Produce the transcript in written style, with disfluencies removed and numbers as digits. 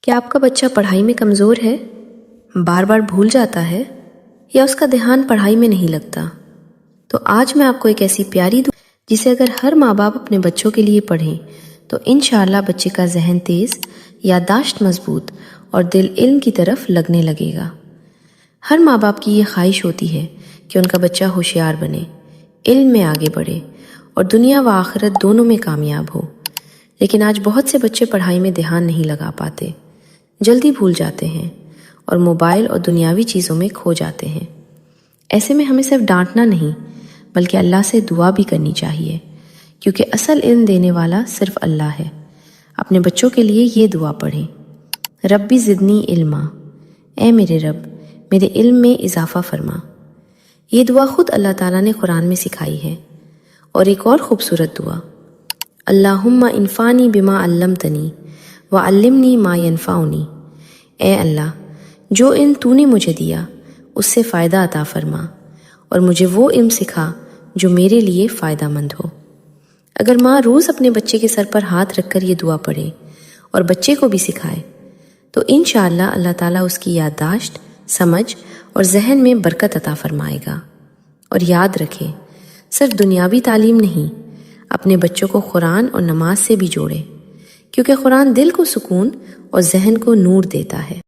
کیا آپ کا بچہ پڑھائی میں کمزور ہے؟ بار بار بھول جاتا ہے یا اس کا دھیان پڑھائی میں نہیں لگتا؟ تو آج میں آپ کو ایک ایسی پیاری دعا جسے اگر ہر ماں باپ اپنے بچوں کے لیے پڑھیں تو انشاءاللہ بچے کا ذہن تیز، یادداشت مضبوط اور دل علم کی طرف لگنے لگے گا۔ ہر ماں باپ کی یہ خواہش ہوتی ہے کہ ان کا بچہ ہوشیار بنے، علم میں آگے بڑھے اور دنیا و آخرت دونوں میں کامیاب ہو۔ لیکن آج بہت سے بچے پڑھائی میں دھیان نہیں لگا پاتے، جلدی بھول جاتے ہیں اور موبائل اور دنیاوی چیزوں میں کھو جاتے ہیں۔ ایسے میں ہمیں صرف ڈانٹنا نہیں بلکہ اللہ سے دعا بھی کرنی چاہیے، کیونکہ اصل علم دینے والا صرف اللہ ہے۔ اپنے بچوں کے لیے یہ دعا پڑھیں: ربی زدنی علما، اے میرے رب میرے علم میں اضافہ فرما۔ یہ دعا خود اللہ تعالیٰ نے قرآن میں سکھائی ہے۔ اور ایک اور خوبصورت دعا: اللہم انفعنی بما علمتنی وعلمنی ما ینفعنی، اے اللہ جو علم تو نے مجھے دیا اس سے فائدہ عطا فرما اور مجھے وہ علم سکھا جو میرے لیے فائدہ مند ہو۔ اگر ماں روز اپنے بچے کے سر پر ہاتھ رکھ کر یہ دعا پڑھے اور بچے کو بھی سکھائے تو انشاءاللہ اللہ تعالیٰ اس کی یادداشت، سمجھ اور ذہن میں برکت عطا فرمائے گا۔ اور یاد رکھیں، صرف دنیاوی تعلیم نہیں، اپنے بچوں کو قرآن اور نماز سے بھی جوڑے، کیونکہ قرآن دل کو سکون اور ذہن کو نور دیتا ہے۔